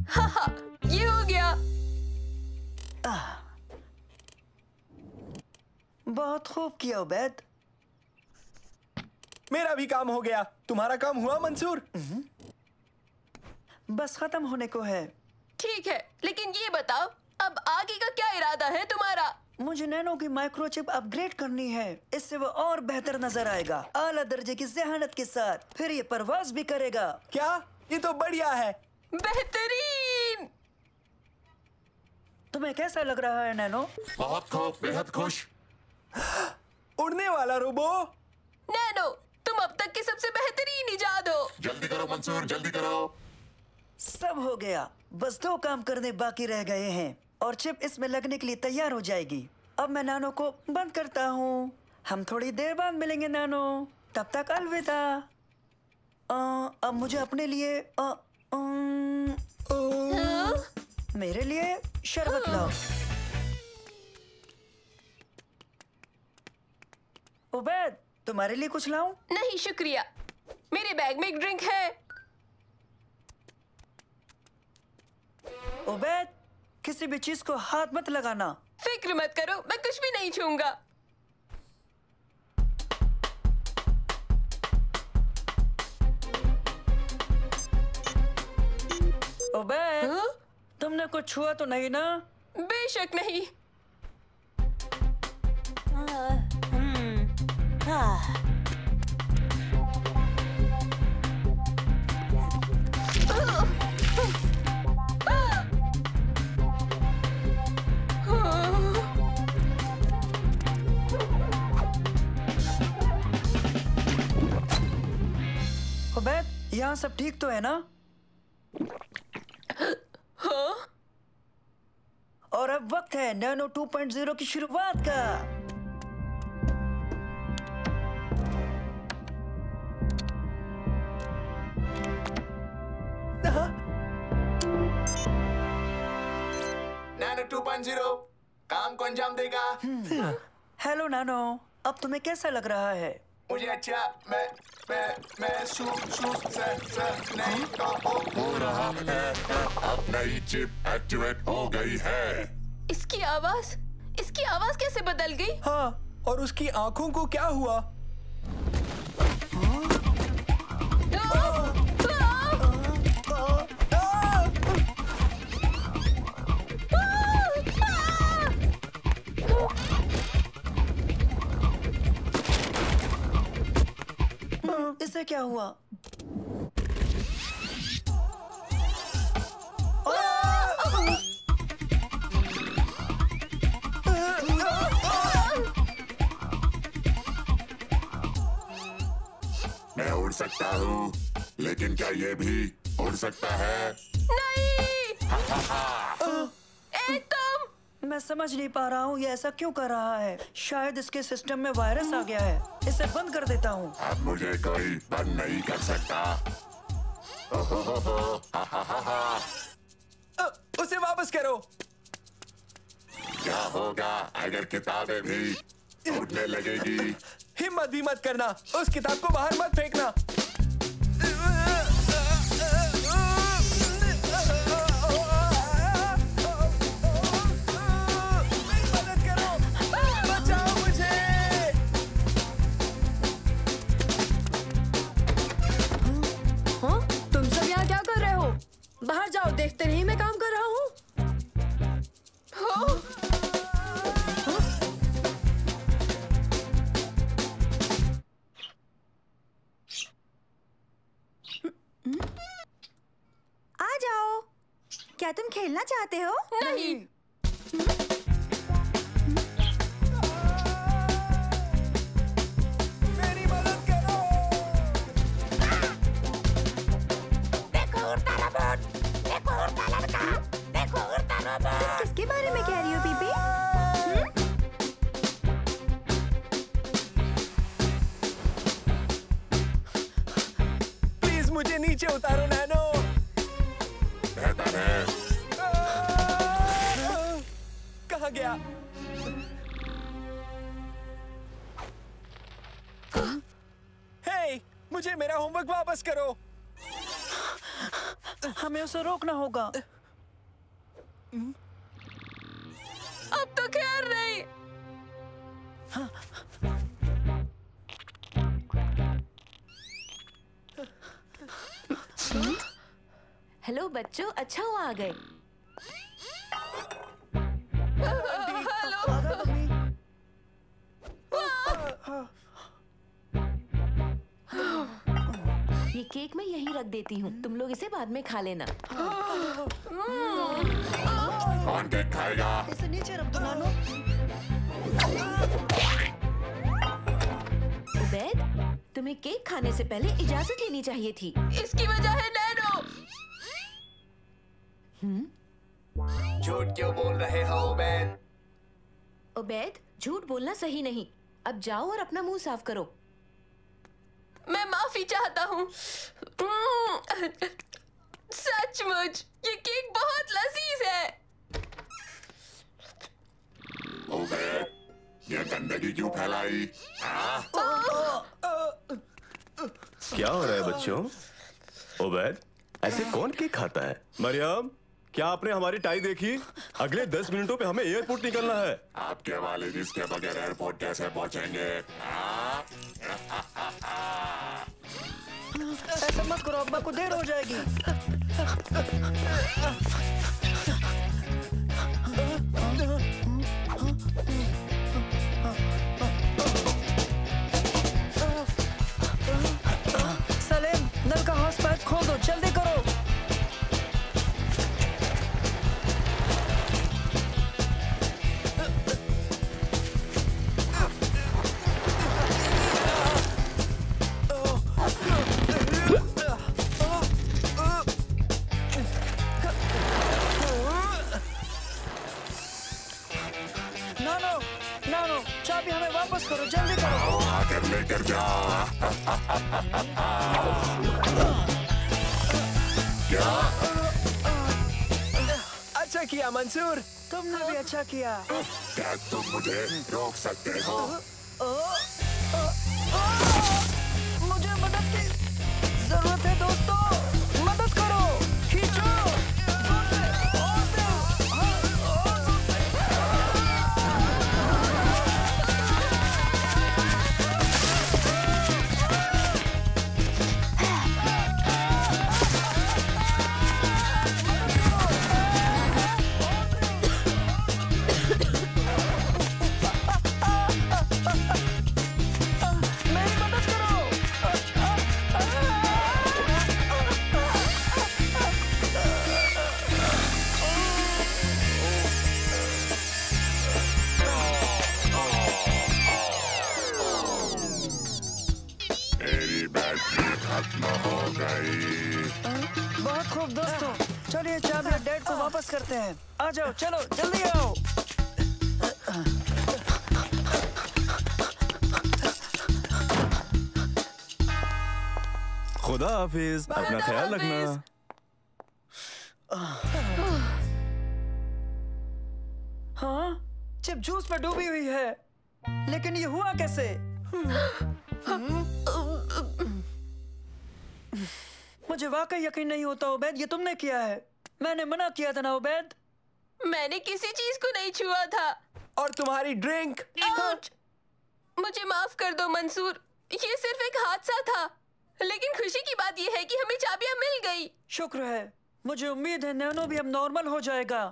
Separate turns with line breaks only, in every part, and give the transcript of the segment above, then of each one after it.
हाँ, ये हो गया।
बहुत खूब किया उबैद।
मेरा भी काम हो गया। तुम्हारा काम हुआ मंसूर?
बस खत्म होने को है।
ठीक है, लेकिन ये बताओ अब आगे का क्या इरादा है तुम्हारा?
मुझे नैनो की माइक्रोचिप अपग्रेड करनी है। इससे वो और बेहतर नजर आएगा, आला दर्जे की ज़हानत के साथ। फिर ये परवाज भी करेगा।
क्या? ये तो बढ़िया है।
बेहतरीन।
तुम्हें कैसा लग रहा है नैनो?
बहुत खूब, बेहद खुश।
उड़ने वाला रोबो।
नैनो, तुम अब तक की सबसे बेहतरीन इजाद हो।
जल्दी करो मंसूर, जल्दी करो।
सब हो गया, बस 2 काम करने बाकी रह गए हैं और चिप इसमें लगने के लिए तैयार हो जाएगी। अब मैं नैनो को बंद करता हूँ। हम थोड़ी देर बाद मिलेंगे नैनो। तब तक अलविदा। अब मुझे अपने लिए मेरे लिए शरबत लाओ। उबैद, तुम्हारे लिए कुछ लाऊं?
नहीं शुक्रिया, मेरे बैग में एक ड्रिंक है।
उबैद, किसी भी चीज को हाथ मत लगाना।
फिक्र मत करो, मैं कुछ भी नहीं छूंगा।
उबैद, तुमने कुछ छुआ तो नहीं ना?
बेशक नहीं।
उबैद, यहाँ सब ठीक तो है ना? और अब वक्त है नैनो 2.0 की शुरुआत का।
नैनो 2.0 काम को अंजाम देगा।
हेलो नैनो, अब तुम्हें कैसा लग रहा है?
मुझे अच्छा, मैं शू से नहीं हो रहा है। अब नई चिप एक्टिवेट हो गई है।
इसकी आवाज कैसे बदल गई?
हाँ, और उसकी आंखों को क्या हुआ?
इसे क्या हुआ?
मैं उड़ सकता हूँ, लेकिन क्या ये भी उड़ सकता है?
नहीं। तुम।
मैं समझ नहीं पा रहा हूँ ये ऐसा क्यों कर रहा है। शायद इसके सिस्टम में वायरस आ गया है। इसे बंद कर देता हूँ।
अब मुझे कोई बंद नहीं कर सकता।
उसे वापस करो।
क्या होगा अगर किताबें भी उड़ने लगेगी?
हिम्मत भी मत करना, उस किताब को बाहर मत फेंकना। मेरी मदद करो, बचाओ मुझे।
हाँ? तुम सब यहाँ क्या कर रहे हो? बाहर जाओ, देखते नहीं मैं काम कर रहा हूँ।
आ जाओ। क्या तुम खेलना चाहते हो?
नहीं।
मेरी मदद करो।
देखो उड़ता रोबोट, देखो उड़ता लड़का, देखो उड़ता रोबोट। तुम किसके बारे में कह रही हो बीबी?
प्लीज मुझे नीचे उतारो नैनो।
बेहतर है।
कहाँ गया? हे, मुझे मेरा होमवर्क वापस करो।
हमें उसे रोकना होगा।
अब तो खैर नहीं।
हेलो बच्चों, अच्छा हुआ आ गए। ये केक मैं यहीं रख देती हूँ, तुम लोग इसे बाद में खा लेना।
कौन केक खाएगा?
इसे नीचे रख दो नानो।
उबैद, तुम्हें केक खाने से पहले इजाजत लेनी चाहिए थी।
इसकी वजह है नैनो।
झूठ क्यों बोल रहे हो उबैद?
उबैद, झूठ बोलना सही नहीं। अब जाओ और अपना मुंह साफ करो।
मैं माफी चाहता हूँ। सचमुच ये केक बहुत लजीज है।
उबैद, ये गंदगी क्यों फैलाई?
क्या हो रहा है बच्चों? उबैद, ऐसे कौन केक खाता है? मरियम, क्या आपने हमारी टाई देखी? अगले 10 मिनटों पे हमें एयरपोर्ट निकलना है।
आपके वालिद इसके बगैर एयरपोर्ट कैसे पहुंचेंगे?
ऐसा मत करो, अब्बा को देर हो जाएगी। सलीम, नल का हॉस पाइप खोल दो, जल्दी करो। नानो, चाबी हमें वापस करो, जल्दी करो।
आकर लेकर जाओ। क्या?
अच्छा किया मंसूर।
तुमने भी अच्छा किया।
क्या तुम मुझे रोक सकते हो?
मुझे मदद की जरूरत है दोस्तों, मदद करो, खींचो। बहुत खूब दोस्तों, चलिए चाबी डैड को वापस करते हैं। आ जाओ, चलो जल्दी आओ।
खुदा हाफिज, अपना ख्याल रखना।
हाँ, चिप जूस में डूबी हुई है, लेकिन ये हुआ कैसे? मुझे वाकई यकीन नहीं होता उबैद, ये तुमने किया है। मैंने मना किया था ना उबैद।
मैंने किसी चीज को नहीं छुआ था।
और तुम्हारी ड्रिंक।
आउच! मुझे माफ कर दो मंसूर, ये सिर्फ एक हादसा था। लेकिन खुशी की बात यह है कि हमें चाबियां मिल गई।
शुक्र है, मुझे उम्मीद है नैनो भी अब नॉर्मल हो जाएगा।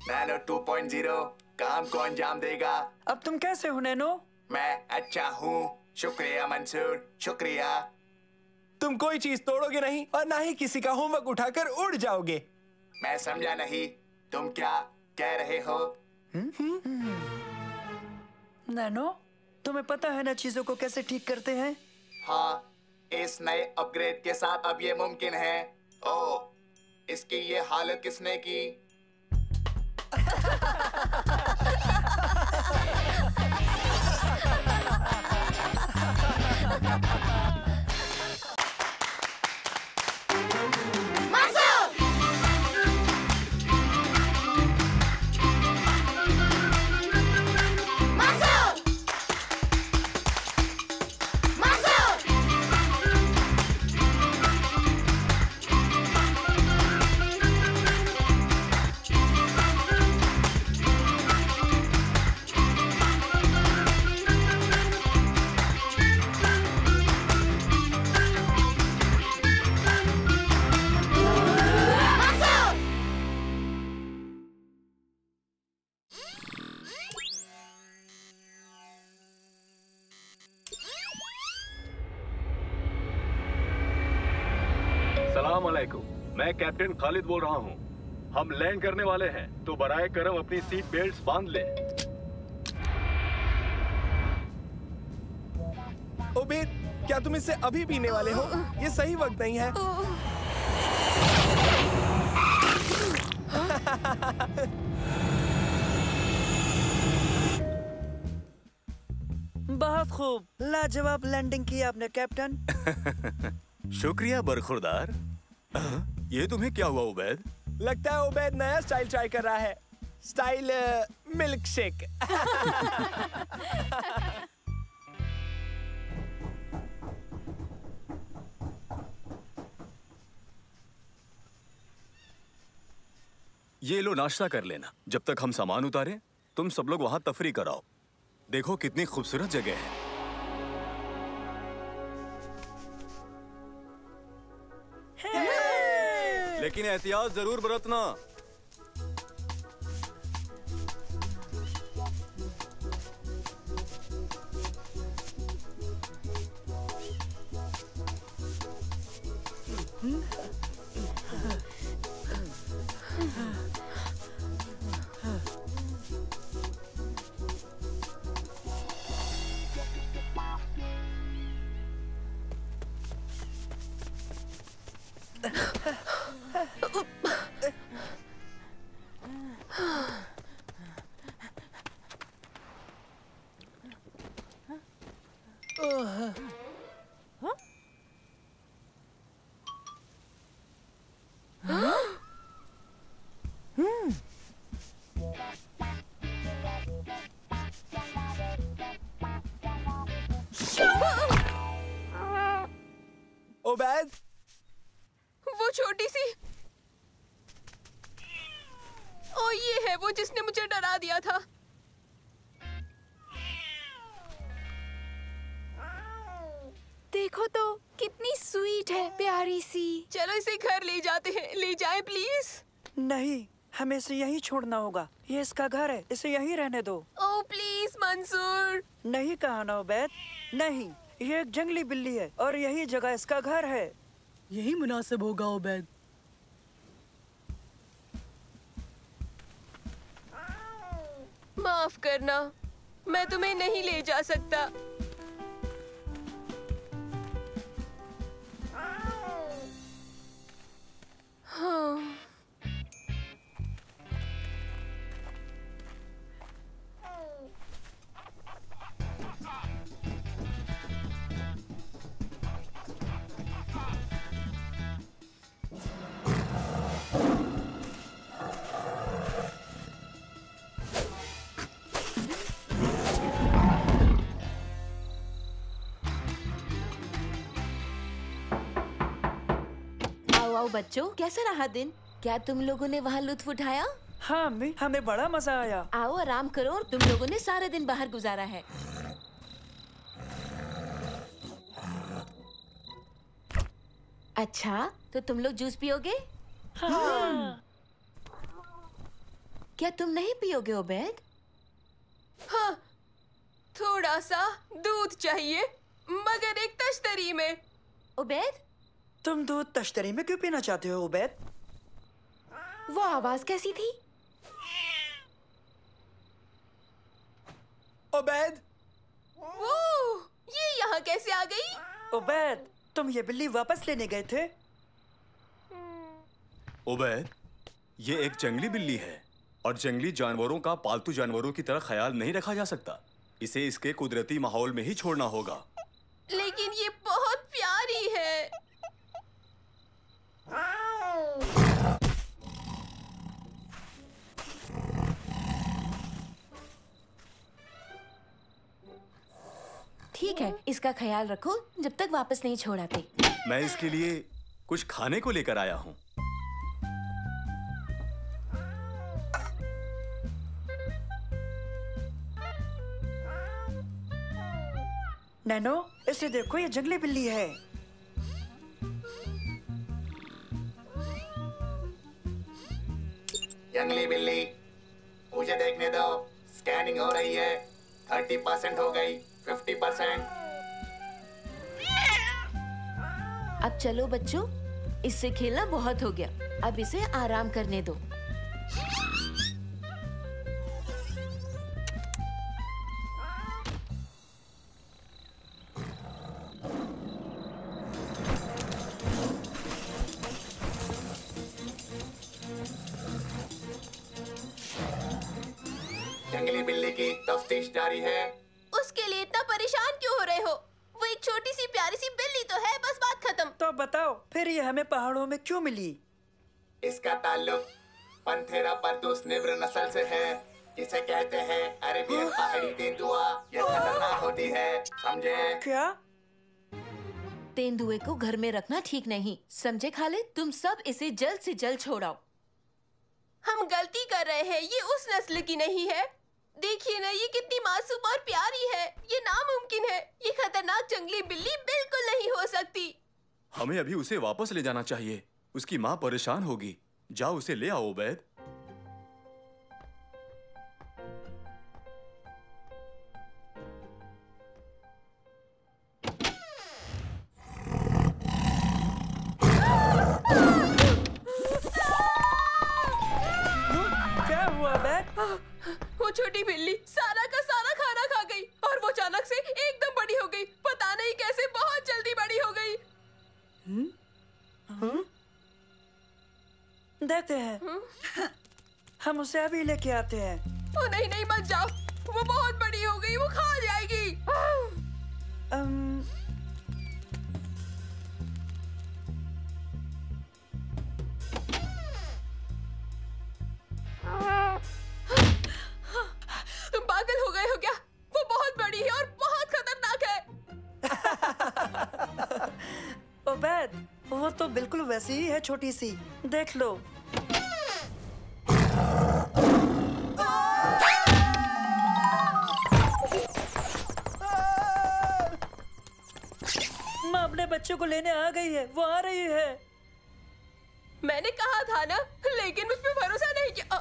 नैनो 2.0 काम को अंजाम देगा।
अब तुम कैसे हो नैनो?
मैं अच्छा हूँ, शुक्रिया मंसूर, शुक्रिया। तुम कोई चीज तोड़ोगे नहीं और ना ही किसी का होमवर्क उठाकर उड़ जाओगे। मैं समझा नहीं, तुम क्या कह रहे हो?
नैनो, तुम्हें पता है ना चीजों को कैसे ठीक करते हैं?
हाँ, इस नए अपग्रेड के साथ अब ये मुमकिन है। ओह, इसकी ये हालत किसने की?
अस्सलाम वालेकुम। मैं कैप्टन खालिद बोल रहा हूँ। हम लैंड करने वाले हैं, तो बराए करम अपनी सीट बेल्ट्स बांध लें।
ओबेद, क्या तुम इसे अभी पीने वाले हो? ये सही वक्त नहीं है।
बहुत खूब, लाजवाब लैंडिंग की आपने कैप्टन।
शुक्रिया बरखुरदार। ये तुम्हें क्या हुआ उबैद?
लगता है उबैद नया स्टाइल ट्राई कर रहा है। Style milk shake.
ये लो, नाश्ता कर लेना। जब तक हम सामान उतारें, तुम सब लोग वहां तफरी कराओ। देखो कितनी खूबसूरत जगह है। लेकिन एहतियात जरूर बरतना।
ओबैद,
वो छोटी सी, ओ ये है वो जिसने मुझे डरा दिया था।
देखो तो कितनी स्वीट है, प्यारी सी।
चलो इसे घर ले जाते हैं। ले जाएं प्लीज।
नहीं, हमें इसे यहीं छोड़ना होगा। ये इसका घर है, इसे यहीं रहने दो।
ओ प्लीज मंसूर।
नहीं कहा ना उबैद, नहीं। ये एक जंगली बिल्ली है और यही जगह इसका घर है।
यही मुनासिब होगा उबैद।
माफ करना, मैं तुम्हें नहीं ले जा सकता। हाँ।
आओ बच्चों, कैसा रहा दिन? क्या तुम लोगों ने वहाँ लुत्फ उठाया?
हाँ अम्मी, हमें बड़ा मजा आया।
आओ आराम करो। और तुम लोगों ने सारे दिन बाहर गुजारा है। अच्छा, तो तुम लोग जूस पियोगे?
हाँ।
क्या तुम नहीं पियोगे उबैद?
हाँ, थोड़ा सा दूध चाहिए, मगर एक तश्तरी में।
उबैद,
तुम दूध तश्तरी में क्यों पीना चाहते हो उबैद?
वो आवाज कैसी थी?
ओबैद,
वो ये यहाँ कैसे आ गई?
उबैद, तुम ये बिल्ली वापस लेने गए थे?
उबैद, ये एक जंगली बिल्ली है और जंगली जानवरों का पालतू जानवरों की तरह ख्याल नहीं रखा जा सकता। इसे इसके कुदरती माहौल में ही छोड़ना होगा।
लेकिन ये बहुत प्यारी है।
ठीक है, इसका ख्याल रखो जब तक वापस नहीं छोड़ आते।
मैं इसके लिए कुछ खाने को लेकर आया हूँ।
नैनो, इसे देखो, ये जंगली बिल्ली है।
जंगली बिल्ली, मुझे देखने दो। स्कैनिंग हो रही है। 30% हो गई, 50%।
अब चलो बच्चों, इससे खेलना बहुत हो गया, अब इसे आराम करने दो।
जंगली बिल्ली की तफ्तीश जारी है।
उसके लिए इतना परेशान क्यों हो रहे हो? वो एक छोटी सी प्यारी सी बिल्ली तो है, बस बात खत्म।
तो बताओ फिर ये हमें पहाड़ों में क्यों मिली?
इसका ताल्लुक पंथेरा परदूस निव्र नस्ल से है, जिसे कहते हैं अरेबियन पहाड़ी तेंदुआ। ये खतरनाक होती है, समझे?
क्या?
तेंदुए को घर में रखना ठीक नहीं, समझे खालिद? तुम सब इसे जल्द से जल्द छोड़ाओ।
हम गलती कर रहे हैं, ये उस नस्ल की नहीं है। देखिए ना, ये कितनी मासूम और प्यारी है। ये नामुमकिन है, ये खतरनाक जंगली बिल्ली बिल्कुल नहीं हो सकती।
हमें अभी उसे वापस ले जाना चाहिए, उसकी माँ परेशान होगी। जाओ उसे ले आओ उबैद।
क्या हुआ बैग?
वो छोटी बिल्ली सारा का सारा खाना खा गई और वो अचानक से एकदम बड़ी हो गई। पता नहीं कैसे बहुत जल्दी बड़ी हो गई।
देते हैं, हम उसे अभी लेके आते हैं।
ओ नहीं नहीं, मत जाओ, वो बहुत बड़ी हो गई, वो खा जाएगी। तुम पागल हो गए हो क्या? वो बहुत बड़ी है और बहुत खतरनाक है।
उबैद, वो तो बिल्कुल वैसी ही है, छोटी सी। देख लो। माँ अपने बच्चों को लेने आ गई है, वो आ रही है।
मैंने कहा था ना, लेकिन मुझ पे भरोसा नहीं किया।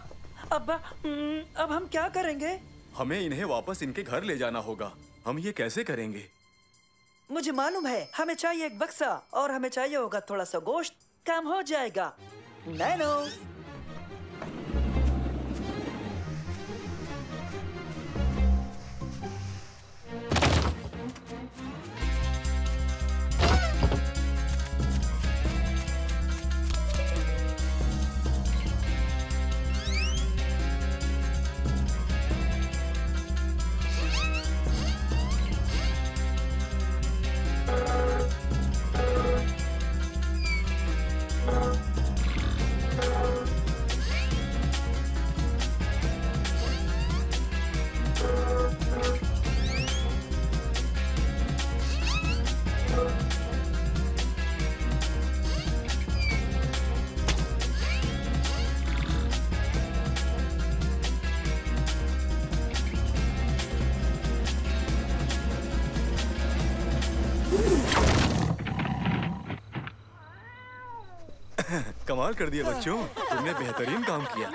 अब हम क्या करेंगे?
हमें इन्हें वापस इनके घर ले जाना होगा। हम ये कैसे करेंगे?
मुझे मालूम है, हमें चाहिए एक बक्सा और हमें चाहिए होगा थोड़ा सा गोश्त। काम हो जाएगा। नैनो।
कमाल कर दिया बच्चों, तुमने बेहतरीन काम किया।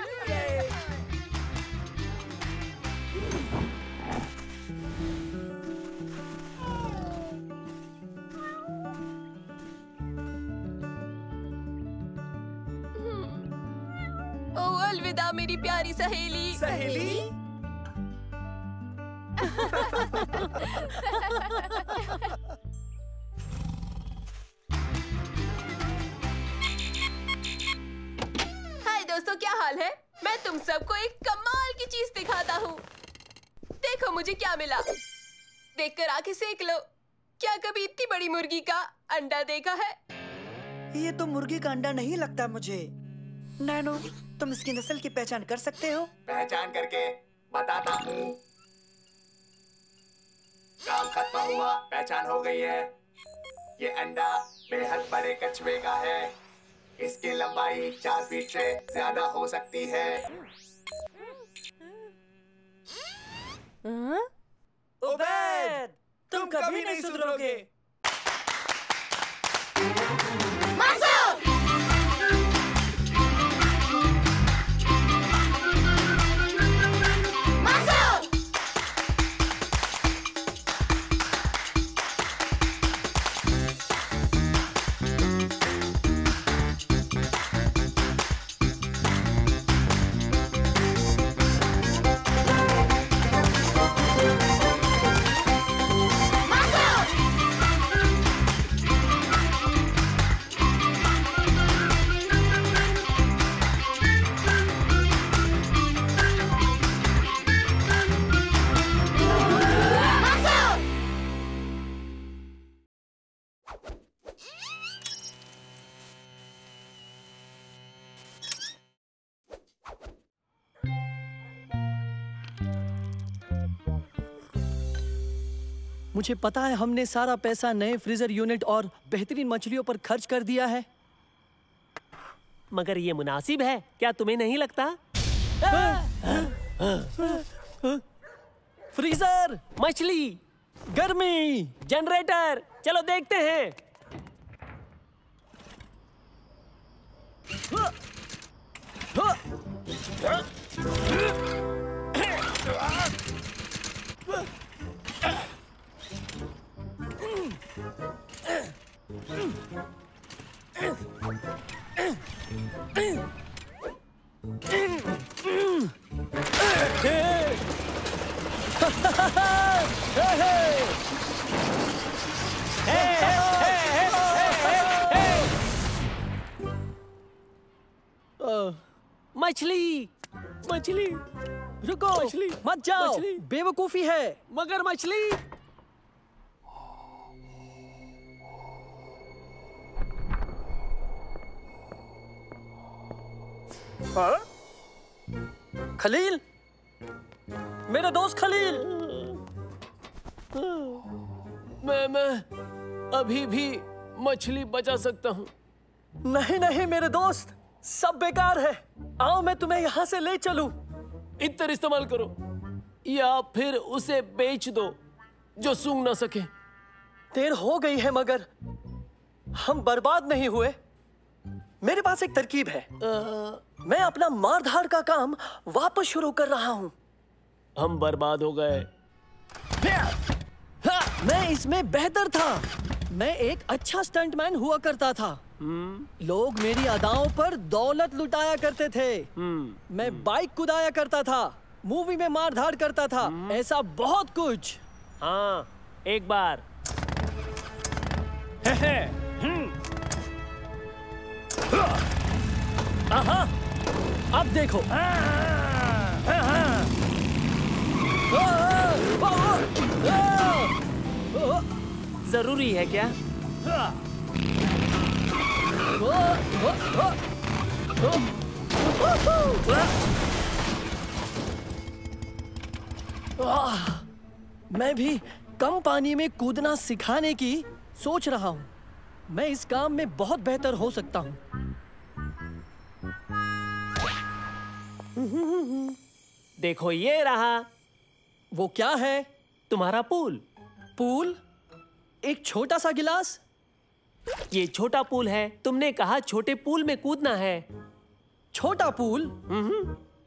ओह अलविदा मेरी प्यारी सहेली।
सहेली?
हाय दोस्तों, क्या हाल है? मैं तुम सबको एक कमाल की चीज दिखाता हूँ। देखो मुझे क्या मिला। देखकर आंखें सेक लो। क्या कभी इतनी बड़ी मुर्गी का अंडा देखा है?
ये तो मुर्गी का अंडा नहीं लगता मुझे। नैनो, तुम इसकी नस्ल की पहचान कर सकते हो?
पहचान करके बताता हूँ। काम खत्म हुआ, पहचान हो गई है। ये अंडा बेहद बड़े कछुए का है। इसकी लंबाई 4 फीट से ज्यादा हो सकती है।
उबैद, तुम कभी नहीं सुधरोगे।
मुझे पता है हमने सारा पैसा नए फ्रीजर यूनिट और बेहतरीन मछलियों पर खर्च कर दिया है,
मगर ये मुनासिब है, क्या तुम्हें नहीं लगता?
फ्रीजर,
मछली,
गर्मी,
जनरेटर, चलो देखते हैं। मछली, मछली,
रुको,
मछली,
मत जाओ,
मछली।
बेवकूफी है।
मगर मछली।
हाँ? खलील, मेरे दोस्त खलील।
मैं अभी भी मछली बचा सकता हूँ।
नहीं नहीं मेरे दोस्त, सब बेकार है। आओ मैं तुम्हें यहाँ से ले चलूं।
इत्र इस्तेमाल करो या फिर उसे बेच दो जो सूंघ ना सके।
देर हो गई है मगर हम बर्बाद नहीं हुए। मेरे पास एक तरकीब है। मैं अपना मारधाड़ का काम वापस शुरू कर रहा हूँ।
हम बर्बाद हो गए।
मैं इसमें बेहतर था। मैं एक अच्छा स्टंटमैन हुआ करता था। लोग मेरी अदाओं पर दौलत लुटाया करते थे। मैं बाइक कुदाया करता था, मूवी में मारधाड़ करता था, ऐसा बहुत कुछ।
हाँ, एक बार।
आहा, अब देखो।
जरूरी है क्या?
मैं भी कम पानी में कूदना सिखाने की सोच रहा हूँ। मैं इस काम में बहुत बेहतर हो सकता हूँ।
देखो ये रहा।
वो क्या है?
तुम्हारा पूल।
पूल? एक छोटा सा गिलास?
ये छोटा पूल है। तुमने कहा छोटे पूल में कूदना है।
छोटा पूल?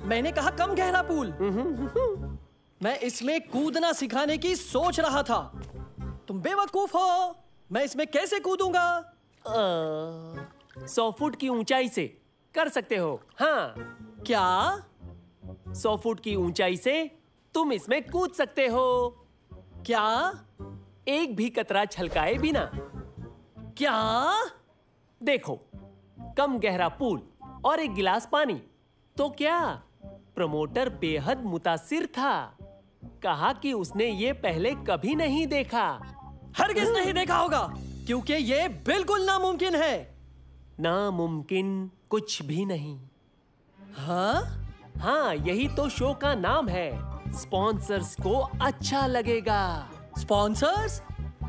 मैंने कहा कम गहरा पूल। मैं इसमें कूदना सिखाने की सोच रहा था। तुम बेवकूफ हो। मैं इसमें कैसे कूदूंगा?
100 फुट की ऊंचाई से कर सकते हो। हाँ।
क्या?
100 फुट की ऊंचाई से तुम इसमें कूद सकते हो।
क्या?
एक भी कतरा छलकाए बिना।
क्या?
देखो, कम गहरा पूल और एक गिलास पानी। तो क्या? प्रमोटर बेहद मुतासिर था। कहा कि उसने ये पहले कभी नहीं देखा।
हरगिज नहीं देखा होगा, क्योंकि ये बिल्कुल नामुमकिन है।
नामुमकिन कुछ भी नहीं।
हाँ?
हाँ, यही तो शो का नाम है। स्पॉन्सर्स को अच्छा लगेगा।
स्पॉन्सर्स?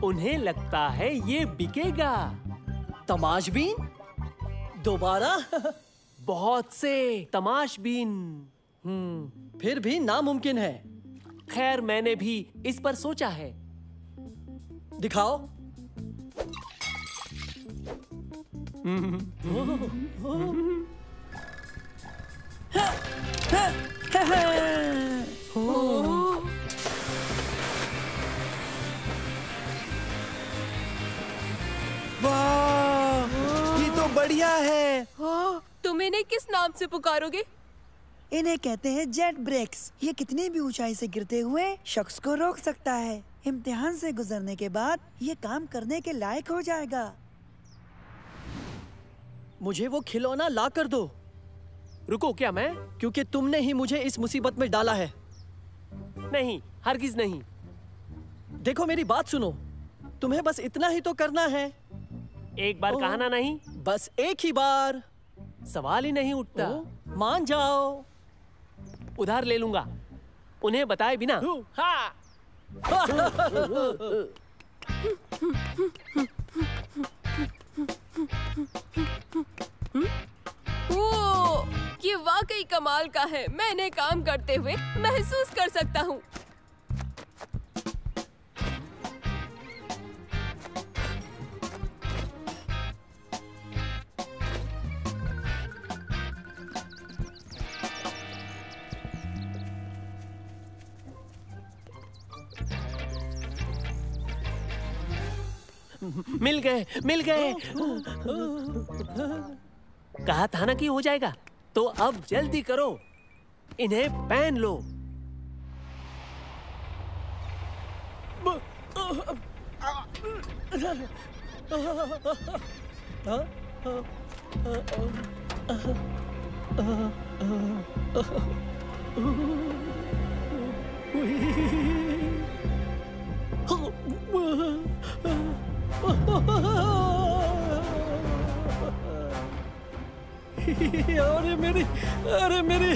उन्हें लगता है ये बिकेगा।
तमाशबीन? दोबारा?
बहुत से तमाशबीन।
फिर भी नामुमकिन है।
खैर, मैंने भी इस पर सोचा है।
दिखाओ।
वाह, ये तो बढ़िया है।
तुम इन्हें किस नाम से पुकारोगे?
इन्हें कहते हैं जेट ब्रेक्स। ये कितनी भी ऊंचाई से गिरते हुए शख्स को रोक सकता है। इम्तिहान से गुजरने के बाद ये काम करने के लायक हो जाएगा।
मुझे वो खिलौना ला कर दो।
रुको, क्या मैं?
क्योंकि तुमने ही मुझे इस मुसीबत में डाला है।
नहीं, हरगिज नहीं।
देखो मेरी बात सुनो, तुम्हें बस इतना ही तो करना है।
एक बार कहना नहीं?
बस एक ही बार।
सवाल ही नहीं उठता।
मान जाओ।
उधार ले लूंगा, उन्हें बताए बिना।
हाँ।
वो ये वाकई कमाल का है। मैं इन्हें काम करते हुए महसूस कर सकता हूँ।
मिल गए, मिल गए। कहा था ना कि हो जाएगा। तो अब जल्दी करो, इन्हें पहन लो।
अरे मेरी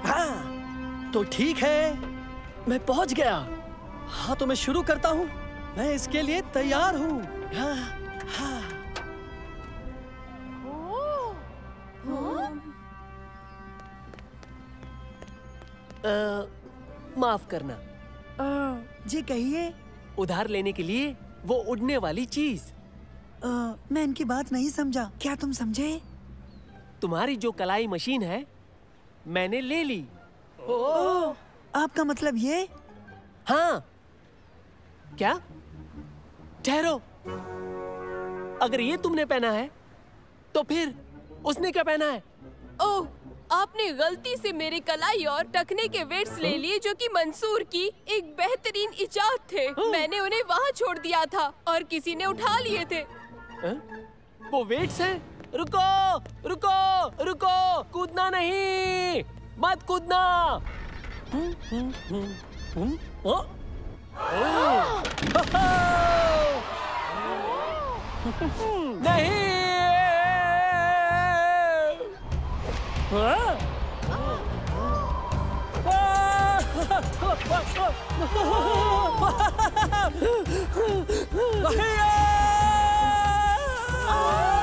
हाँ, तो ठीक है, मैं पहुंच गया। हाँ, तो मैं शुरू करता हूँ। मैं इसके लिए तैयार हूँ। हाँ, हाँ।
माफ करना।
जी कहिए।
उधार लेने के लिए वो उड़ने वाली चीज।
मैं इनकी बात नहीं समझा। क्या तुम समझे?
तुम्हारी जो कलाई मशीन है, मैंने ले ली।
ओह, आपका मतलब ये?
हाँ। क्या? ठहरो। अगर ये तुमने पहना है, तो फिर उसने क्या पहना है?
ओह, आपने गलती से मेरे कलाई और टखने के वेट्स ले लिए, जो कि मंसूर की एक बेहतरीन इजाद थे। मैंने उन्हें वहाँ छोड़ दिया था और किसी ने उठा लिए थे।
वो वेट्स हैं? रुको, रुको, रुको! कूदना नहीं! मत कूदना! नहीं!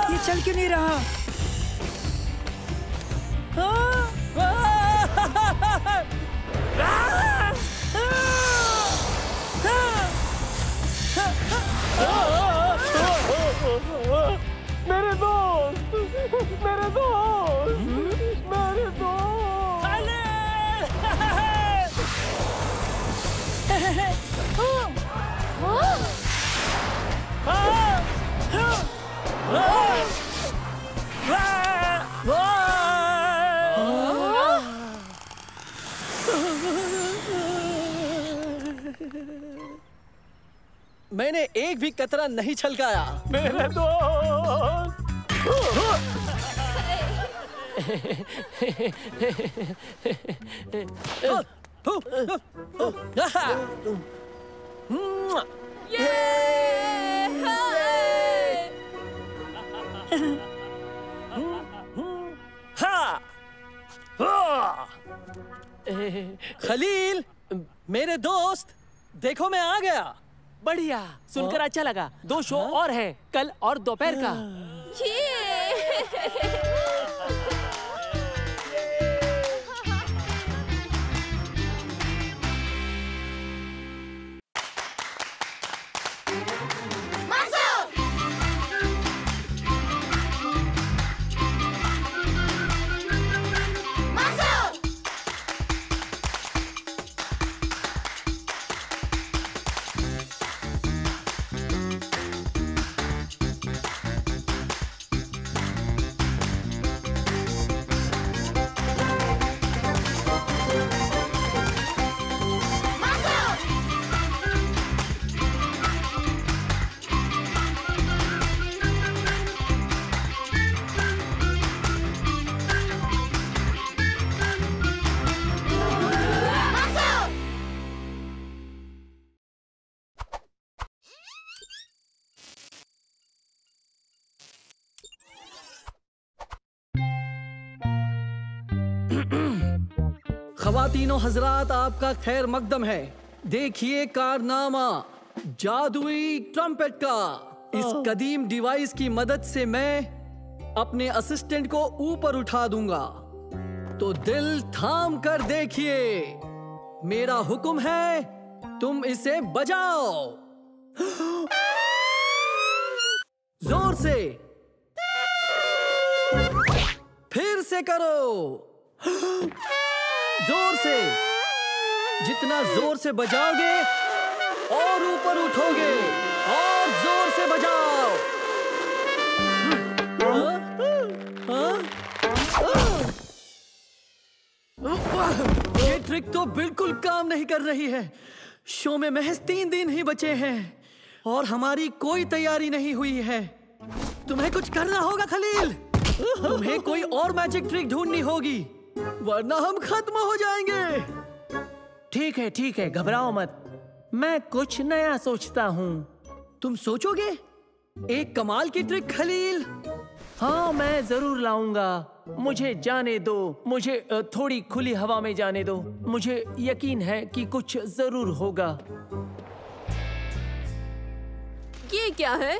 ये चल क्यों नहीं रहा?
मेरे दोस्त, मेरे दोस्त, मेरे दोस्त!
मैंने एक भी कतरा नहीं छलकाया।
मेरे दोस्त!
खलील, मेरे दोस्त, देखो मैं आ गया।
बढ़िया, सुनकर अच्छा लगा। 2 शो और हैं, कल और दोपहर का।
खवातीनो हजरात, आपका खैर मकदम है। देखिए कारनामा जादुई ट्रम्पेट का। इस कदीम डिवाइस की मदद से मैं अपने असिस्टेंट को ऊपर उठा दूंगा। तो दिल थाम कर देखिए, मेरा हुक्म है, तुम इसे बजाओ। जोर से, फिर से करो, जोर से। जितना जोर से बजाओगे और ऊपर उठोगे, और जोर से बजाओ। ये ट्रिक तो बिल्कुल काम नहीं कर रही है। शो में महज 3 दिन ही बचे हैं और हमारी कोई तैयारी नहीं हुई है। तुम्हें कुछ करना होगा खलील। तुम्हें कोई और मैजिक ट्रिक ढूंढनी होगी, वरना हम खत्म हो जाएंगे।
ठीक है, घबराओ मत। मैं कुछ नया सोचता हूँ।
तुम सोचोगे? एक कमाल की ट्रिक खलील।
हाँ, मैं जरूर लाऊंगा। मुझे जाने दो, मुझे थोड़ी खुली हवा में जाने दो। मुझे यकीन है कि कुछ जरूर होगा।
ये क्या है?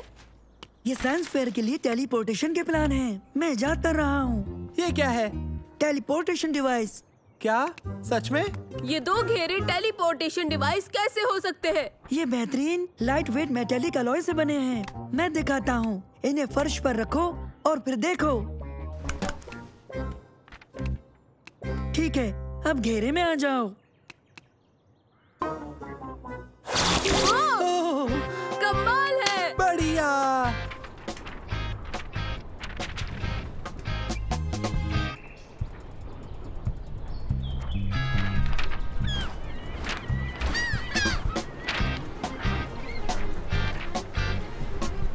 ये साइंस फेयर के लिए टेलीपोर्टेशन के प्लान हैं। मैं इजाद कर रहा हूँ।
ये क्या है?
Teleportation device.
क्या सच में?
ये 2 घेरे टेलीपोर्टेशन डिवाइस कैसे हो सकते हैं?
ये बेहतरीन लाइट वेट मेटेलिक अलॉय से बने हैं। मैं दिखाता हूँ। इन्हें फर्श पर रखो और फिर देखो। ठीक है, अब घेरे में आ जाओ।
कमाल है।
बढ़िया।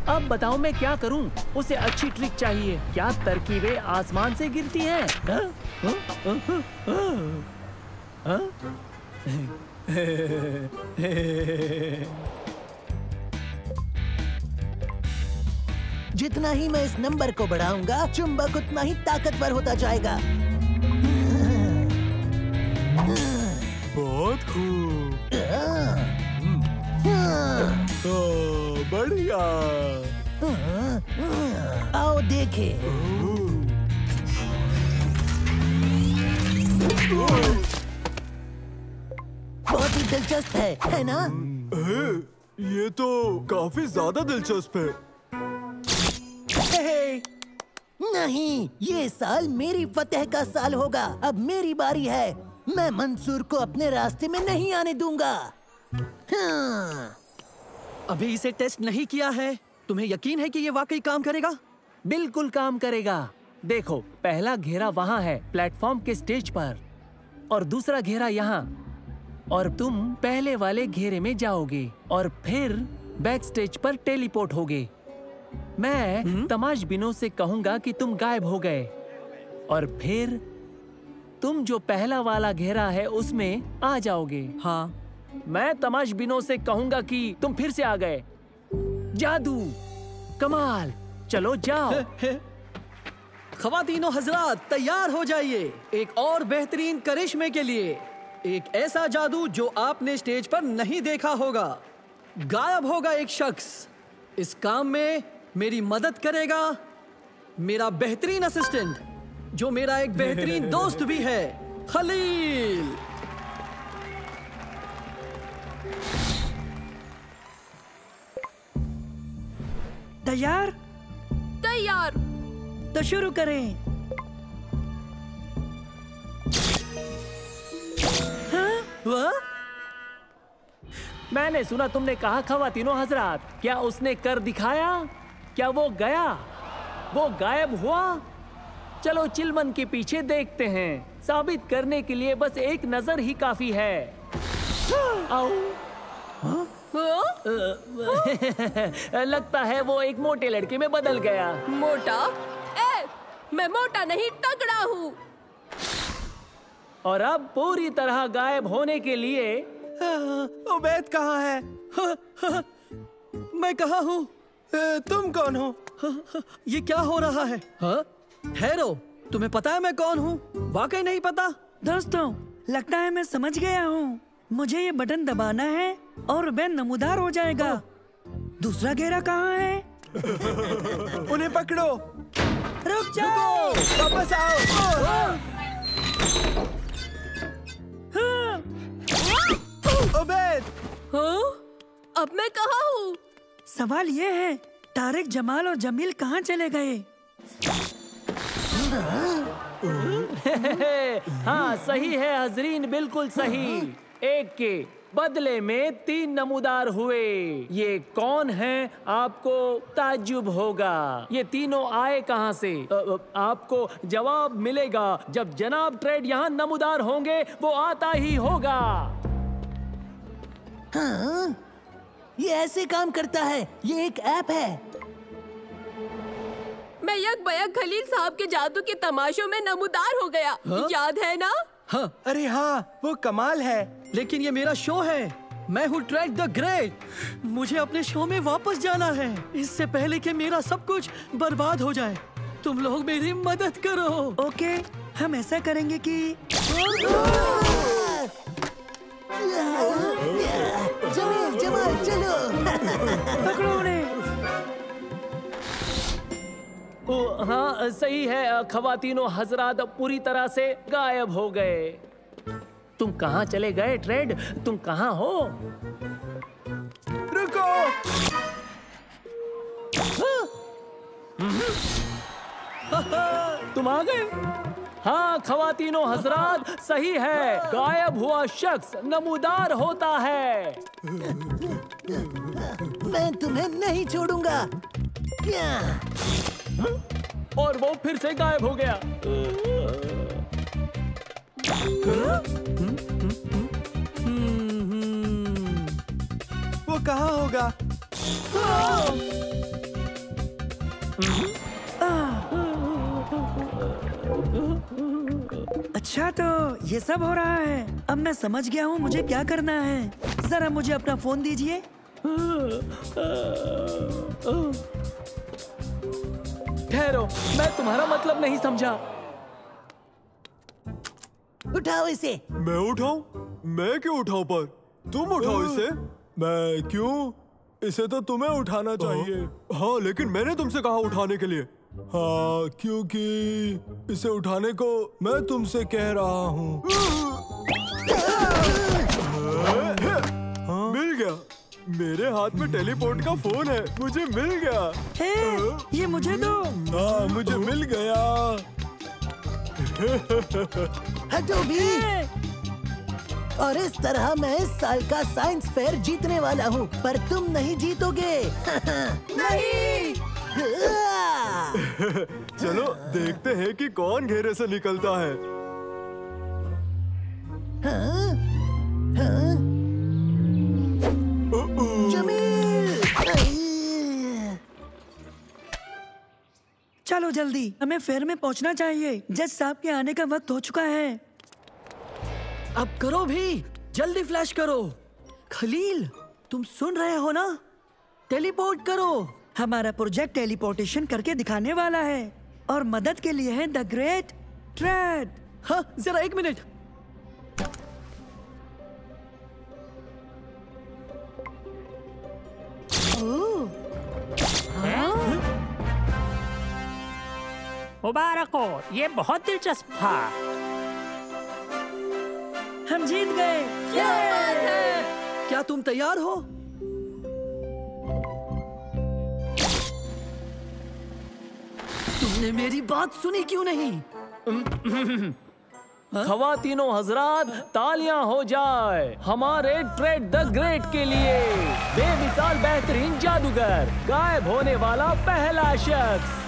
अब बताओ मैं क्या करूं? उसे अच्छी ट्रिक चाहिए। क्या तरकीबें आसमान से गिरती हैं?
जितना ही मैं इस नंबर को बढ़ाऊंगा, चुंबक उतना ही ताकतवर होता जाएगा।
बहुत खूब। बढ़िया।
आओ देखे। बहुत ही दिलचस्प है ना?
ये तो काफी ज्यादा दिलचस्प है।
नहीं, ये साल मेरी फतेह का साल होगा। अब मेरी बारी है। मैं मंसूर को अपने रास्ते में नहीं आने दूंगा। हाँ।
अभी इसे टेस्ट नहीं किया है। तुम्हें यकीन है कि ये वाकई काम करेगा?
बिल्कुल काम करेगा। देखो, पहला घेरा वहाँ है प्लेटफॉर्म के स्टेज पर, और दूसरा घेरा यहाँ। और तुम पहले वाले घेरे में जाओगे और फिर बैक स्टेज पर टेलीपोर्ट होगे। मैं तमाशबीनों से कहूंगा कि तुम गायब हो गए, और फिर तुम जो पहला वाला घेरा है उसमें आ जाओगे।
हाँ।
मैं तमाशबीनों से कहूंगा कि तुम फिर से आ गए। जादू, कमाल, चलो जाओ।
खवातीनो हजरात, तैयार हो जाइए एक और बेहतरीन करिश्मे के लिए। एक ऐसा जादू जो आपने स्टेज पर नहीं देखा होगा। गायब होगा एक शख्स। इस काम में मेरी मदद करेगा मेरा बेहतरीन असिस्टेंट, जो मेरा एक बेहतरीन दोस्त भी है, खलील।
तैयार?
तैयार।
तो शुरू करें।
हाँ?
मैंने सुना तुमने कहा खवातीनो हजरात। क्या उसने कर दिखाया? क्या वो गया? वो गायब हुआ? चलो चिलमन के पीछे देखते हैं। साबित करने के लिए बस एक नजर ही काफी है। आओ। लगता है वो एक मोटे लड़के में बदल गया।
मोटा? मैं मोटा नहीं, तगड़ा हूँ।
और अब पूरी तरह गायब होने के लिए
उबैद कहाँ है?
मैं कहाँ हूँ?
तुम कौन हो?
ये क्या हो रहा है? ठहरो, तुम्हें पता है मैं कौन हूँ? वाकई नहीं पता?
दोस्तों, लगता है मैं समझ गया हूँ। मुझे ये बटन दबाना है और रुबेन नमूदार हो जाएगा। दूसरा घेरा कहाँ है?
उन्हें पकड़ो।
रुक जाओ।
वापस आओ। उबैद।
हाँ? अब मैं कहाँ हूँ?
सवाल ये है, तारिक, जमाल और जमील कहाँ चले गए?
हाँ सही है हजरीन, बिल्कुल सही। एक के बदले में 3 नमूदार हुए। ये कौन है आपको ताज्जुब होगा। ये तीनों आए कहाँ से? आपको जवाब मिलेगा जब जनाब ट्रेड यहाँ नमूदार होंगे। वो आता ही होगा।
हाँ, ये ऐसे काम करता है। ये एक ऐप है।
मैं यक बयक खलील साहब के जादू के तमाशों में नमूदार हो गया।
हाँ?
याद है ना?
हाँ।
अरे हाँ, वो कमाल है।
लेकिन ये मेरा शो है। मैं हूँ ट्रेड द ग्रेट। मुझे अपने शो में वापस जाना है, इससे पहले कि मेरा सब कुछ बर्बाद हो जाए। तुम लोग मेरी मदद करो।
ओके, हम ऐसा करेंगे कि
जमील, जमाल, चलो।
पकड़ो उन्हें।
हाँ सही है खवातीनो हजरात पूरी तरह से गायब हो गए। तुम कहाँ चले गए ट्रेड? तुम कहाँ हो?
रुको।
तुम आ गए? हाँ खवातीनो हजरात, सही है। गायब हुआ शख्स नमूदार होता है।
मैं तुम्हें नहीं छोड़ूंगा।
और वो फिर से गायब हो गया।
वो कहाँ होगा?
अच्छा, तो ये सब हो रहा है। अब मैं समझ गया हूँ मुझे क्या करना है। जरा मुझे अपना फोन दीजिए।
ठहरो, मैं तुम्हारा मतलब नहीं समझा।
उठाओ इसे।
मैं उठाऊं? मैं क्यों उठाऊं पर? तुम उठाओ इसे।
मैं क्यों? इसे तो तुम्हें उठाना चाहिए।
हाँ, लेकिन मैंने तुमसे कहा उठाने के लिए।
हाँ, क्योंकि इसे उठाने को मैं तुमसे कह रहा हूँ।
मिल गया। मेरे हाथ में टेलीपोर्ट का फोन है। मुझे मिल गया।
ये मुझे दो।
हाँ, मुझे मिल गया।
हटो भी। और इस तरह मैं इस साल का साइंस फेयर जीतने वाला हूँ, पर तुम नहीं जीतोगे।
नहीं।
चलो देखते हैं कि कौन घेरे से निकलता है।
हाँ? हाँ? जमील!
चलो जल्दी, हमें फेयर में पहुंचना चाहिए। जज साहब के आने का वक्त हो चुका है।
अब करो भी, जल्दी फ्लैश करो। खलील, तुम सुन रहे हो ना? टेलीपोर्ट करो।
हमारा प्रोजेक्ट टेलीपोर्टेशन करके दिखाने वाला है और मदद के लिए है द ग्रेट ट्रेड।
हाँ, जरा 1 मिनट।
मुबारक हो, ये बहुत दिलचस्प था।
हम जीत गए।
क्या बात है?
क्या तुम तैयार हो? तुमने मेरी बात सुनी क्यों नहीं?
खवातीनो हजरात, तालियां हो जाए हमारे ट्रेड द ग्रेट के लिए। बेमिसाल बेहतरीन जादूगर, गायब होने वाला पहला शख्स।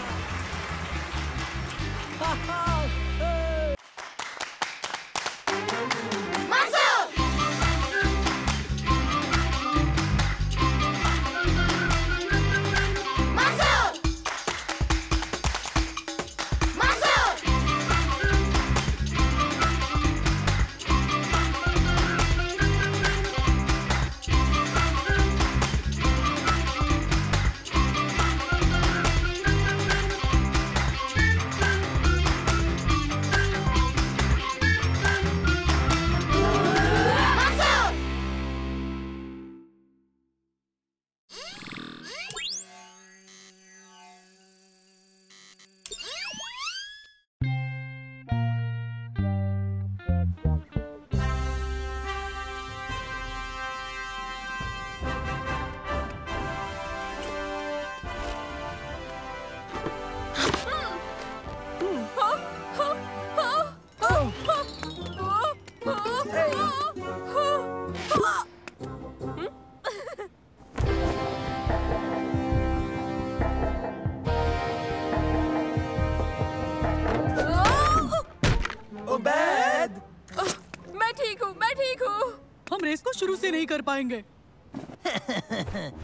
शुरू से नहीं कर पाएंगे।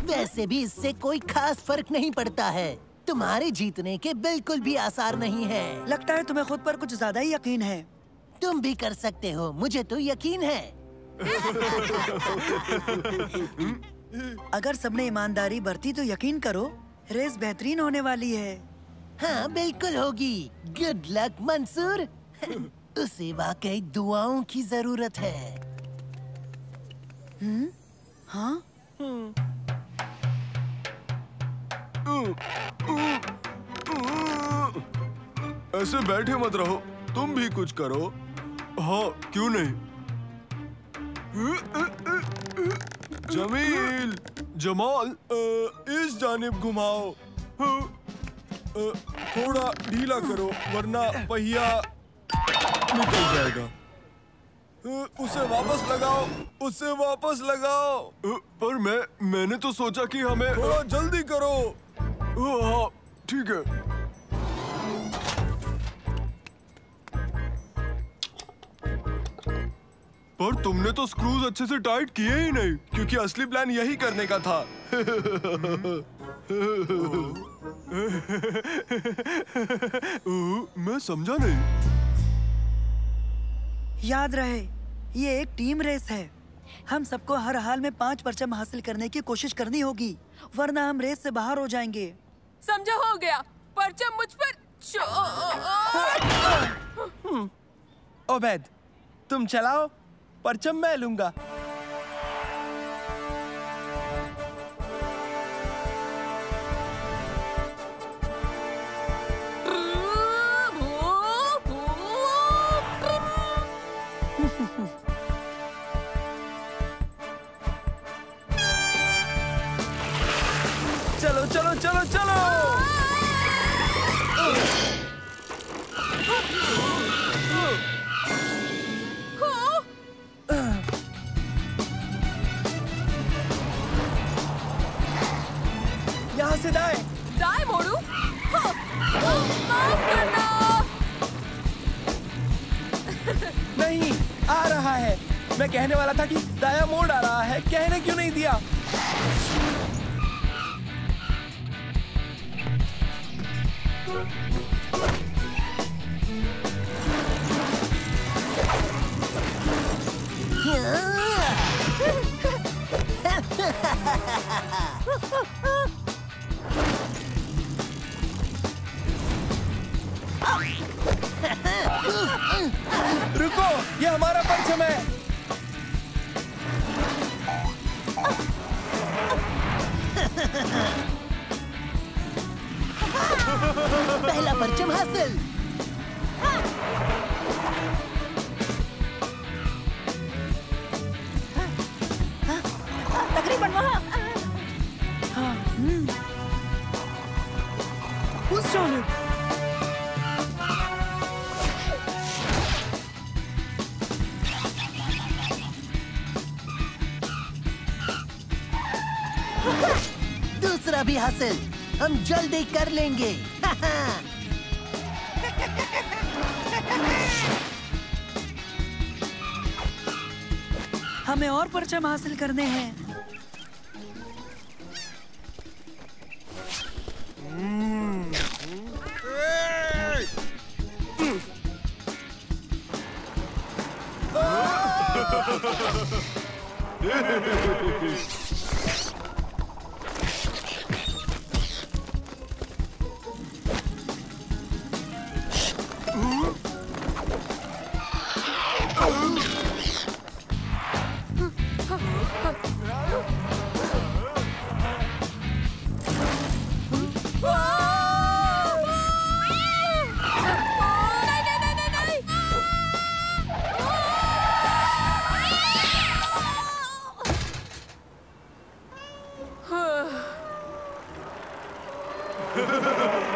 वैसे भी इससे कोई खास फर्क नहीं पड़ता है। तुम्हारे जीतने के बिल्कुल भी आसार नहीं है।
लगता है तुम्हें खुद पर कुछ ज्यादा ही यकीन है।
तुम भी कर सकते हो, मुझे तो यकीन है।
अगर सबने ईमानदारी बरती तो यकीन करो रेस बेहतरीन होने वाली है।
हाँ बिल्कुल होगी। Good luck Mansoor. उसे वाकई दुआओं की जरूरत है।
हाँ?
ऐसे बैठे मत रहो, तुम भी कुछ करो। हाँ क्यों नहीं। जमील, जमाल, इस जानिब घुमाओ। थोड़ा ढीला करो वरना पहिया निकल जाएगा। उसे वापस लगाओ, उसे वापस लगाओ। पर मैंने तो सोचा कि हमें थोड़ा जल्दी करो। हाँ ठीक है। पर तुमने तो स्क्रूज अच्छे से टाइट किए ही नहीं, क्योंकि असली प्लान यही करने का था। मैं समझा नहीं।
याद रहे ये एक टीम रेस है। हम सबको हर हाल में 5 परचम हासिल करने की कोशिश करनी होगी, वरना हम रेस से बाहर हो जाएंगे।
समझो हो गया। परचम मुझ पर
ओबेद, तुम चलाओ, परचम मैं लूंगा। चलो चलो चलो चलो। यहाँ से दाएं।
दाएं मोड़ू? माफ करना।
नहीं, आ रहा है। मैं कहने वाला था कि दाया मोड़ आ रहा है, कहने क्यों नहीं दिया? रुको, ये हमारा परचम है।
पहला परचम हासिल।
तकरीबन वहाँ। उस जानिब।
दूसरा भी हासिल। हम जल्दी कर लेंगे।
हमें और परचम हासिल करने हैं।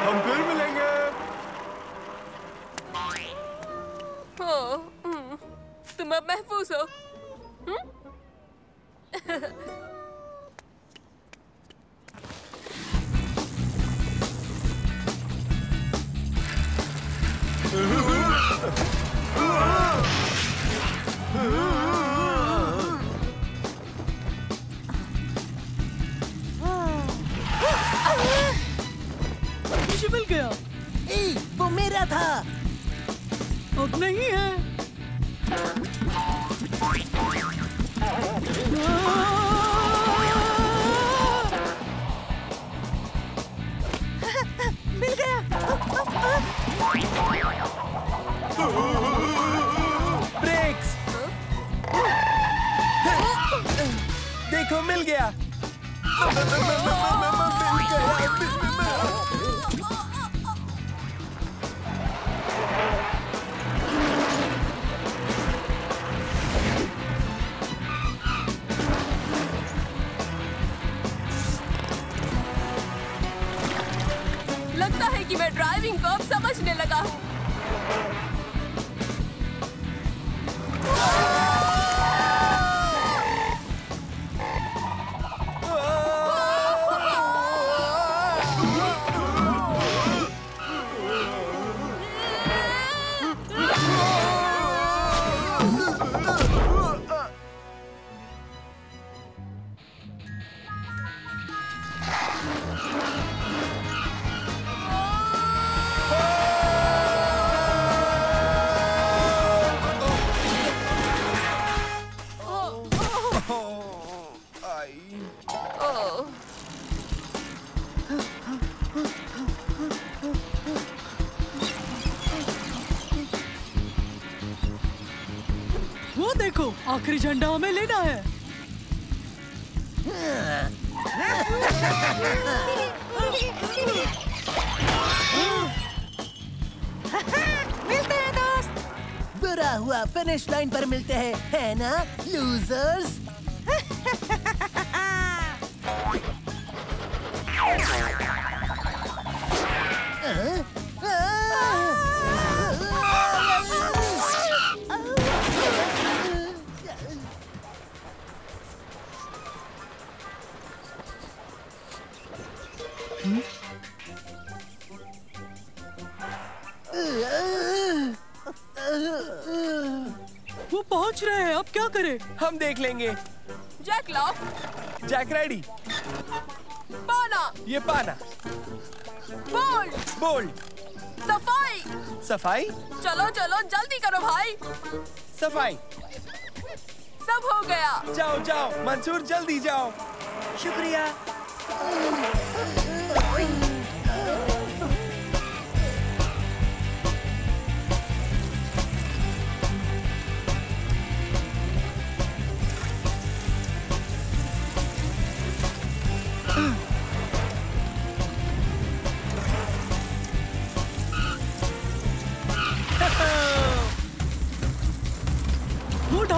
हम फिर मिलेंगे।
तुम अब महफूज हो।
हक नहीं है।
मिल गया।
ब्रेक्स। देखो मिल गया।
लगता है कि मैं ड्राइविंग को अब समझने लगा हूँ।
वो देखो, आखिरी झंडा हमें लेना है।
मिलते हैं दोस्त। बुरा हुआ फिनिश लाइन पर मिलते हैं, है ना लूजर्स?
वो पहुंच रहे हैं, अब क्या करें?
हम देख लेंगे।
Jack lock.
Jack ready.
पाना।
ये पाना।
बोल्ड।
बोल्ड।
सफाई।
सफाई।
चलो चलो जल्दी करो भाई।
सफाई।
सब हो गया।
जाओ जाओ मंसूर, जल्दी जाओ।
शुक्रिया।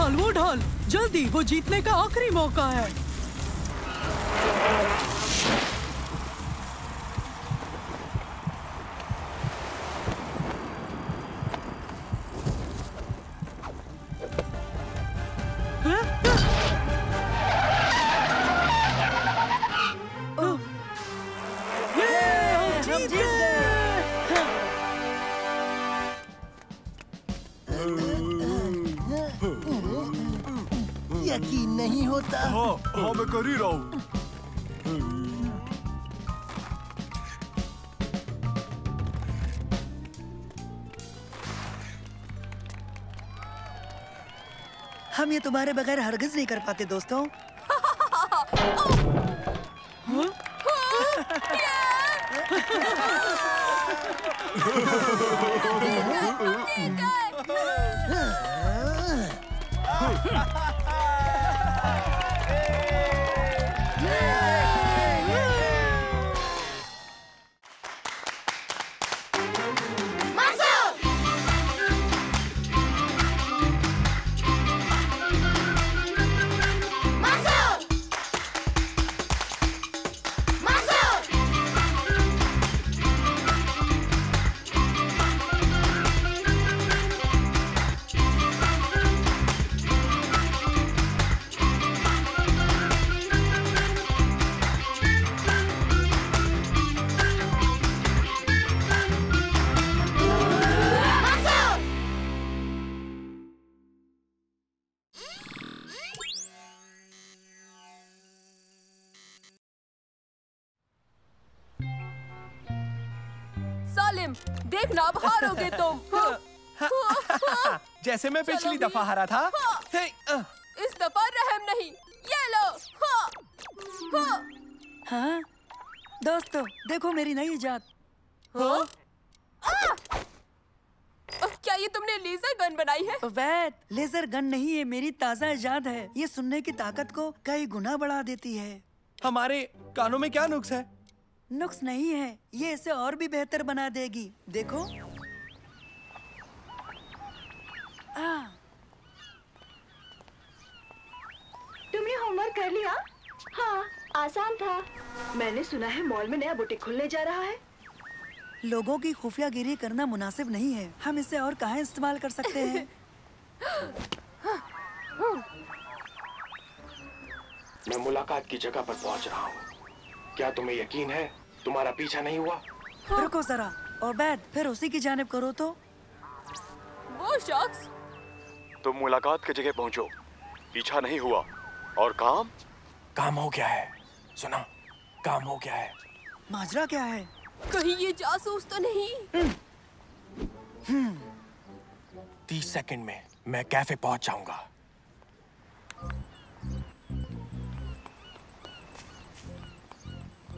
वो ढाल, जल्दी, वो जीतने का आखिरी मौका है।
हम जीत गए।
यकीन नहीं होता।
हाँ मैं कर ही रहा हूँ।
हम ये तुम्हारे बगैर हरगिज नहीं कर पाते दोस्तों।
सालिम, देखना अब हारोगे तुम।
जैसे मैं पिछली दफा हारा था।
इस दफा रहम नहीं। ये लो।
हाँ दोस्तों, देखो मेरी नई इजाद।
क्या ये तुमने लेजर गन बनाई है?
ओबेद, लेजर गन नहीं है, मेरी ताजा इजाद है। ये सुनने की ताकत को कई गुना बढ़ा देती है।
हमारे कानों में क्या नुक्स है?
नुक्स नहीं है, ये इसे और भी बेहतर बना देगी। देखो।
तुमने होमवर्क कर लिया? हाँ, आसान था। मैंने सुना है मॉल में नया बुटीक खुलने जा रहा है।
लोगों की खुफियागिरी करना मुनासिब नहीं है। हम इसे और कहाँ इस्तेमाल कर सकते हैं?
मैं मुलाकात की जगह पर पहुंच रहा हूँ। क्या तुम्हें यकीन है तुम्हारा पीछा नहीं हुआ?
रुको जरा, ओबैद, फिर उसी की जानिब करो तो।
वो शख्स।
तुम मुलाकात की जगह पहुंचो, पीछा नहीं हुआ। और काम
हो गया है। सुना, काम हो गया है।
माजरा क्या है?
कहीं ये जासूस तो नहीं?
30 सेकंड में मैं कैफे पहुंच जाऊंगा।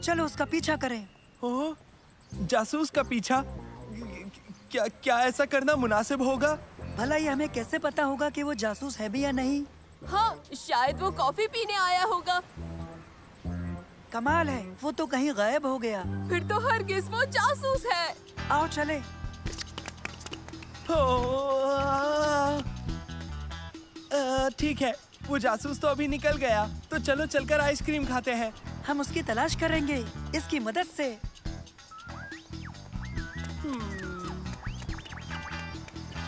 चलो उसका पीछा करें।
ओह, जासूस का पीछा? क्या ऐसा करना मुनासिब होगा?
भला ये हमें कैसे पता होगा कि वो जासूस है भी या नहीं?
हाँ, शायद वो कॉफी पीने आया होगा।
कमाल है, वो तो कहीं गायब हो गया।
फिर तो हरगिज़ वो जासूस है।
आओ चले।
ठीक है, वो जासूस तो अभी निकल गया, तो चलो चलकर आइसक्रीम खाते हैं।
हम उसकी तलाश करेंगे इसकी मदद से।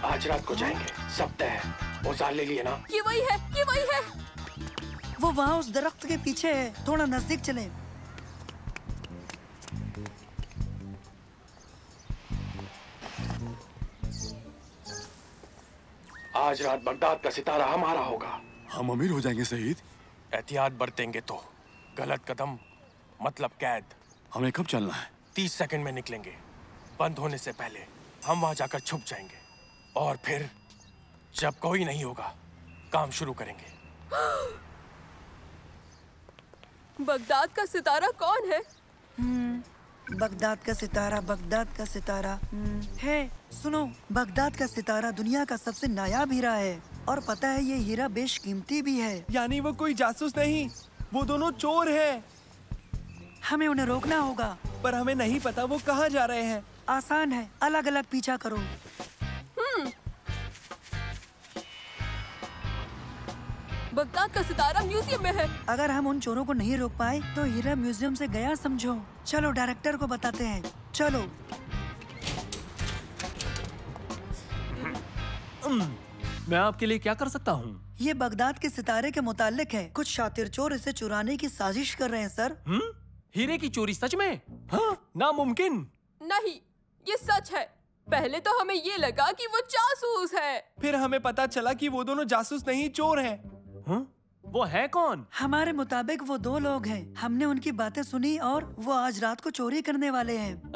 आज रात को जाएंगे, सब तय है। औजार ले लिए ना?
ये वही है, ये वही है।
वो वहाँ उस दरख्त के पीछे है, थोड़ा नजदीक चलें।
आज रात बगदाद का सितारा हमारा होगा।
हम अमीर हो जाएंगे शहीद।
एहतियात बरतेंगे तो गलत कदम मतलब कैद।
हमें कब चलना है?
30 सेकंड में निकलेंगे। बंद होने से पहले हम वहां जाकर छुप जाएंगे और फिर जब कोई नहीं होगा काम शुरू करेंगे।
बगदाद का सितारा कौन है?
बगदाद का सितारा, बगदाद का सितारा है। सुनो, बगदाद का सितारा दुनिया का सबसे नायाब हीरा है और पता है ये हीरा बेशकीमती भी है।
यानी वो कोई जासूस नहीं, वो दोनों चोर हैं।
हमें उन्हें रोकना होगा,
पर हमें नहीं पता वो कहाँ जा रहे हैं।
आसान है, अलग अलग पीछा करो।
बगदाद का सितारा म्यूजियम में है।
अगर हम उन चोरों को नहीं रोक पाए तो हीरा म्यूजियम से गया समझो। चलो डायरेक्टर को बताते हैं। चलो।
मैं आपके लिए क्या कर सकता हूँ?
ये बगदाद के सितारे के मुतालिक है। कुछ शातिर चोर इसे चुराने की साजिश कर रहे हैं सर।
हीरे की चोरी सच में? हाँ, नामुमकिन।
नहीं, ये सच है। पहले तो हमें ये लगा कि वो जासूस है,
फिर हमें पता चला कि वो दोनों जासूस नहीं चोर हैं।
वो है कौन?
हमारे मुताबिक वो दो लोग हैं। हमने उनकी बातें सुनी और वो आज रात को चोरी करने वाले हैं।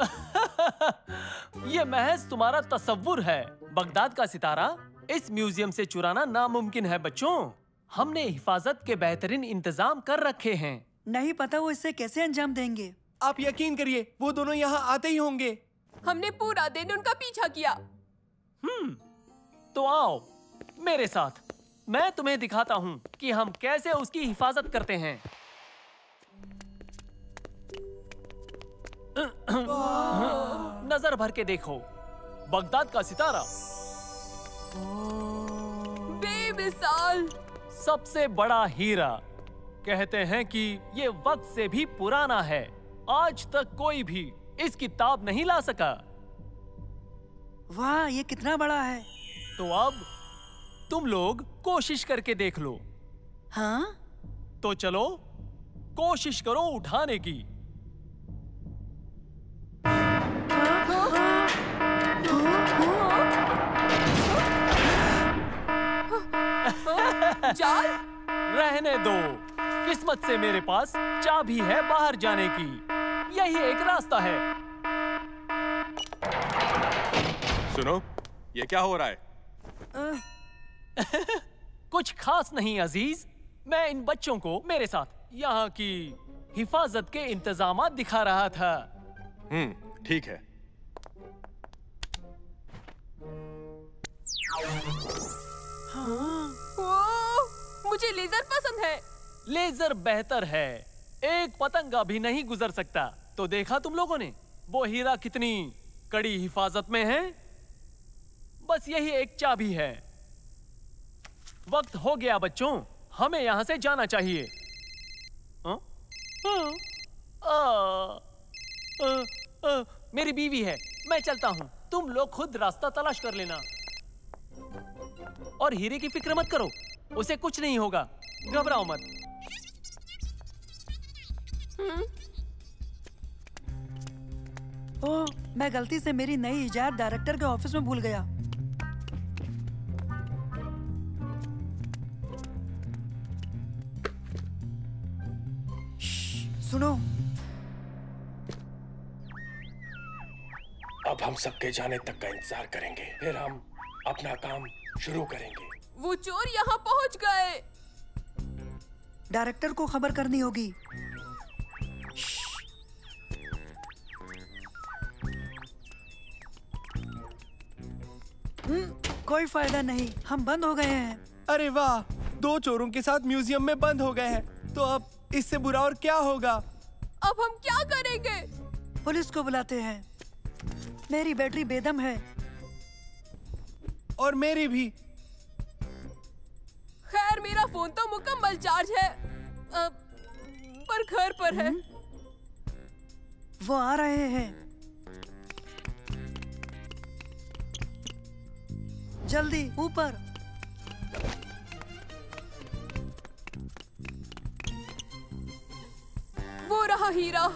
ये महज तुम्हारा तसव्वुर है। बगदाद का सितारा इस म्यूजियम से चुराना नामुमकिन है बच्चों। हमने हिफाजत के बेहतरीन इंतजाम कर रखे हैं।
नहीं पता वो इसे कैसे अंजाम देंगे।
आप यकीन करिए, वो दोनों यहाँ आते ही होंगे।
हमने पूरा दिन उनका पीछा किया।
तो आओ मेरे साथ, मैं तुम्हें दिखाता हूँ कि हम कैसे उसकी हिफाजत करते हैं। नजर भर के देखो, बगदाद का सितारा
बेमिसाल,
सबसे बड़ा हीरा। कहते हैं कि ये वक्त से भी पुराना है। आज तक कोई भी इसकी ताब नहीं ला सका।
वाह, ये कितना बड़ा है।
तो अब तुम लोग कोशिश करके देख लो।
हाँ?
तो चलो कोशिश करो उठाने की।
जाल?
रहने दो, किस्मत से मेरे पास चाबी है बाहर जाने की। यही एक रास्ता है।
सुनो, ये क्या हो रहा है?
कुछ खास नहीं अजीज, मैं इन बच्चों को मेरे साथ यहाँ की हिफाजत के इंतजामात दिखा रहा था।
ठीक है।
मुझे लेजर पसंद है।
लेजर बेहतर है, एक पतंगा भी नहीं गुजर सकता। तो देखा तुम लोगों ने वो हीरा कितनी कड़ी हिफाजत में है। बस यही एक चाबी है। वक्त हो गया बच्चों, हमें यहाँ से जाना चाहिए। मेरी बीवी है, मैं चलता हूँ। तुम लोग खुद रास्ता तलाश कर लेना और हीरे की फिक्र मत करो, उसे कुछ नहीं होगा, घबराओ मत।
ओह, मैं गलती से मेरी नई इजाद डायरेक्टर के ऑफिस में भूल गया। सुनो,
अब हम सबके जाने तक का इंतजार करेंगे, फिर हम अपना काम शुरू करेंगे।
वो चोर यहाँ पहुँच गए।
डायरेक्टर को खबर करनी होगी। कोई फायदा नहीं, हम बंद हो गए हैं।
अरे वाह, 2 चोरों के साथ म्यूजियम में बंद हो गए हैं। तो अब इससे बुरा और क्या होगा?
अब हम क्या करेंगे?
पुलिस को बुलाते हैं। मेरी बैटरी बेदम है।
और मेरी भी।
खैर, मेरा फोन तो मुकम्मल चार्ज है, पर घर पर है।
वो आ रहे हैं। जल्दी ऊपर।
वो रहा हीरा।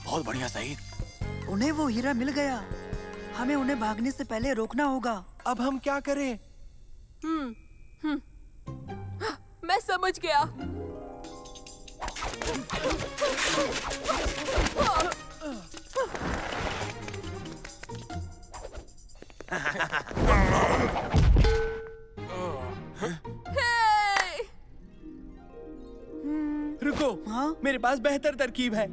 बहुत बढ़िया सईद।
उन्हें वो हीरा मिल गया। हमें उन्हें भागने से पहले रोकना होगा।
अब हम क्या करें?
मैं समझ गया।
रुको, मेरे पास बेहतर तरकीब है।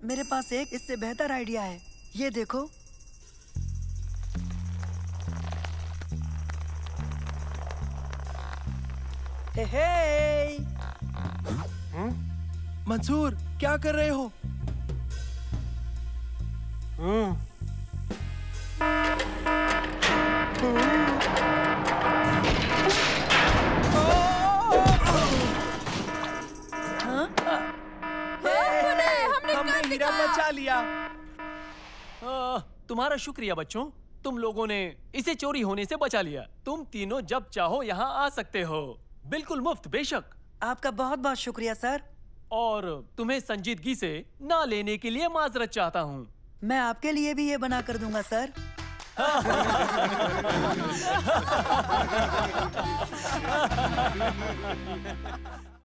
मेरे पास एक इससे बेहतर आइडिया है। ये देखो। हे।
मंसूर, क्या कर रहे हो? हमने हीरा बचा लिया।
तुम्हारा शुक्रिया बच्चों, तुम लोगों ने इसे चोरी होने से बचा लिया। तुम तीनों जब चाहो यहाँ आ सकते हो, बिल्कुल मुफ्त। बेशक।
आपका बहुत बहुत शुक्रिया सर।
और तुम्हें संजीदगी से ना लेने के लिए माजरत चाहता हूँ।
मैं आपके लिए भी ये बना कर दूंगा सर।